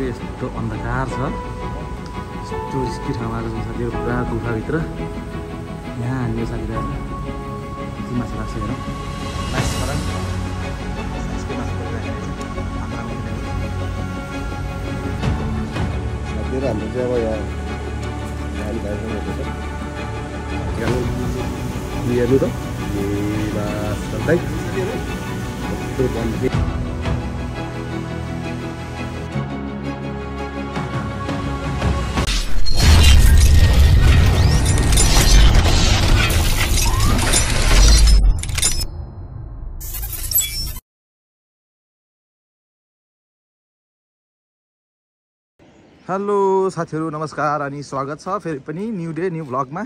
यस्तो अन्धकार छ, यस्तो रिस्की ठाउँमा आएको छ साथीहरू, पुरा गुफाभित्र। यहाँ हामीले साथीहरू आज कति माछा लाग्छ हेरौँ। लाइस गरौँ, साइजकै माछा परिरहेको छ। साथीहरू हाम्रो चाहिँ अब यहाँ गाडी कार्यक्रम भएको छ। हेर्नु त माछ सधैँ यस्तो बन्थे। हेलो साथीहरू, नमस्कार अनि स्वागत छ फेरि पनि न्यू डे न्यू भ्लगमा।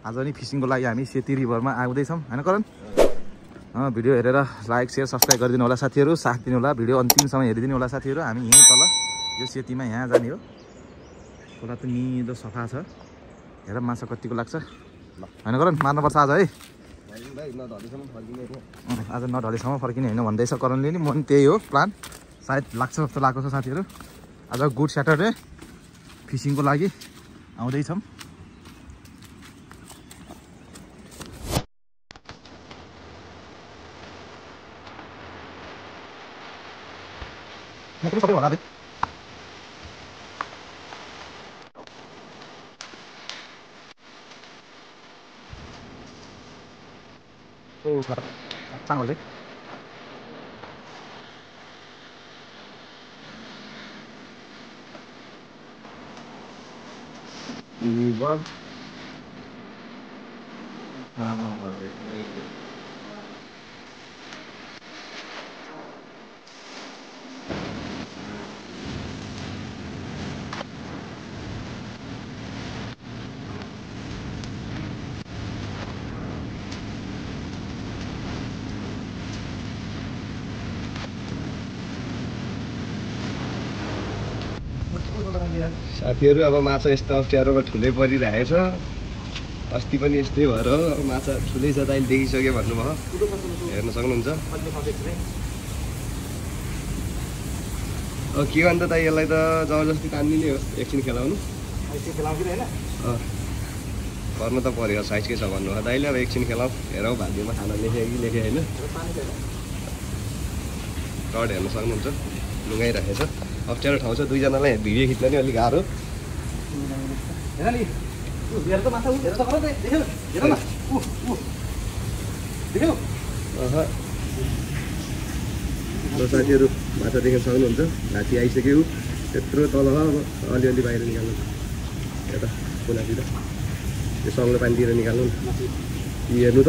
आज नि फिसिङको लागि हामी सेती रिभरमा आउँदैछौँ होइन करण? भिडियो हेरेर लाइक शेयर सब्सक्राइब गरिदिनु होला साथीहरू, साथ दिनु होला, भिडियो अन्तिमसम्म हेरिदिनु होला साथीहरू। हामी यहीँ तल यो सेतीमा यहाँ जाने हो। खोला त निदो सफा छ, हेर माछा कतिको लाग्छ होइन करण? मार्नुपर्छ आज है, आज नढलेसम्म फर्किने होइन भन्दैछ करणले नि। मन त्यही हो प्लान, सायद लाग्छ जस्तो लागेको छ साथीहरू। आज गुड स्याटरडे, फिसिङको लागि आउँदैछौँ। सबै होला चाङ चाहिँ साथीहरू अब माछा यस्तो अप्ठ्यारोमा ठुलै परिरहेको छ। अस्ति पनि यस्तै भएर अब माछा ठुलै छ, अहिले देखिसक्यो भन्नुभयो, हेर्न सक्नुहुन्छ। अब के भन्छ त, यसलाई त जबरजस्ती तान्ने हो, एकछिन खेलाउनु गर्नु त पर्यो। साइजकै छ भन्नुभयो दाइले, अब एकछिन खेलाऊ, हेरौँ भाग्यमा खाना लेखेँ कि लेखेँ होइन। रड हेर्न सक्नुहुन्छ, लुगाइरहेको छ। अप्ठ्यारो ठाउँ छ, दुईजनालाई भिडियो खिच्न नि अलिक गाह्रो। साथीहरू माछा देख्न सक्नुहुन्छ, घाँटी आइसक्यो, त्यत्रो तल अब अलिअलि बाहिर निकाल्नु। यता कुनातिर त्यो सङ्लो पानीतिर निकाल्नु। हेर्नु त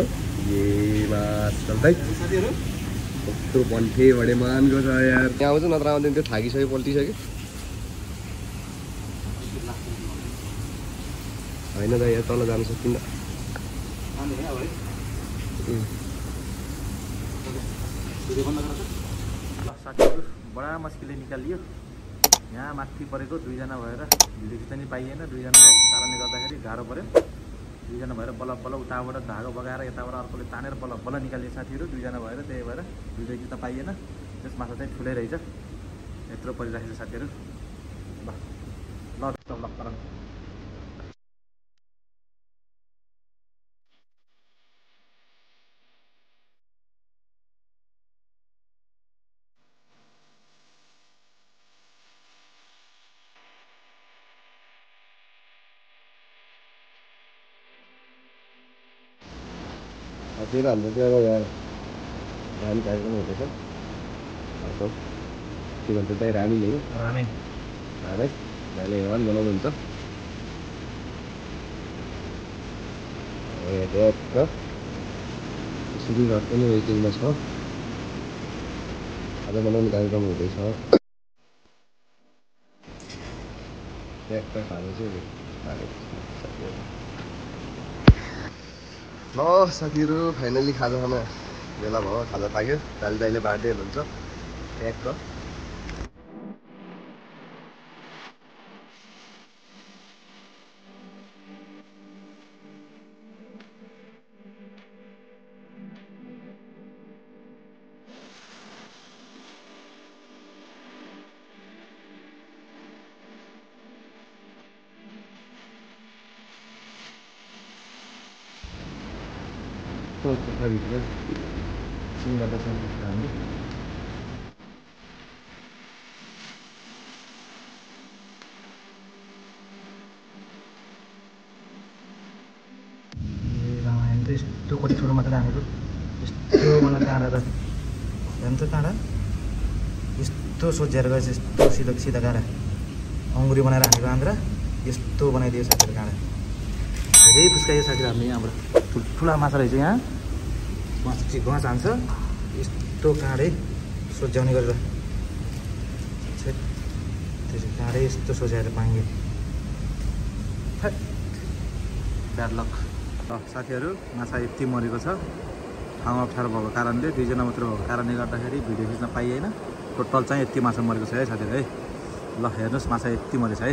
ए माछ सधैँ कस्तो भन्थे बढे मानको छ यार। त्यहाँ आउँछ नत्र आउँदैन, त्यो थाकिसक्यो, पल्टिसक्यो होइन त। यहाँ तल जानु सक्दिनँ। साथीहरू बडा मुस्किलले निकालियो। यहाँ माथि परेको दुईजना भएर भिडियो खिच्न नि पाइएन। दुईजना भएको कारणले गर्दाखेरि गाह्रो पऱ्यो। दुईजना भएर बल्ल बल्ल उताबाट धागो बगाएर यताबाट अर्कोले तानेर बल्ल बल्ल निकालियो साथीहरू, दुईजना भएर। त्यही भएर भिडियो खिच्न पाइएन। त्यस माछा चाहिँ ठुलै रहेछ, यत्रो परिरहेको छ साथीहरू। ल ल ल साथीहरू हाम्रो चाहिँ अब यहाँ रानी कार्यक्रम हुँदैछ। के भन्छ दाइ, रानीले हो रामेन रामेन दाइले हेवान बनाउनुहुन्छ। यसरी घर पनि वेटिङमा छ। आज बनाउने कार्यक्रम हुँदैछ। ट्याक्क खानु चाहिँ ल साथीहरू, फाइनली खाजा खाना बेला भयो, खाजा पाक्यो। दाइले बाँड्दै हुनुहुन्छ ट्याक्क। कस्तो भित्र सिङ्गला छ हामी यस्तो कति छोटो मात्र हानेको यस्तो मलाई काँडा त हेर्नु त काँडा यस्तो सोझेर गएछ यस्तो सिधा सिधा काँडा अङ्गुरी बनाएर हानेको आन्द्रा यस्तो बनाइदियो साथीहरू काँडा धेरै फुस्कायो साथीहरू हामीले यहाँबाट ठुल्ठुला माछा रहेछ यहाँ माछा चाहिँ गछ हान्छ यस्तो काँडै सोझ्याउने गरेर त्यसरी काँडै यस्तो सोझ्याएर पाङ्गे ब्याड लक साथीहरू माछा यति मरेको छ ठाउँ अप्ठ्यारो भएको कारणले दुईजना मात्र भएको कारणले गर्दाखेरि भिडियो खिच्न पाइएन टोटल चाहिँ यति माछा मरेको छ है साथीहरू है ल हेर्नुहोस् माछा यति मरेछ है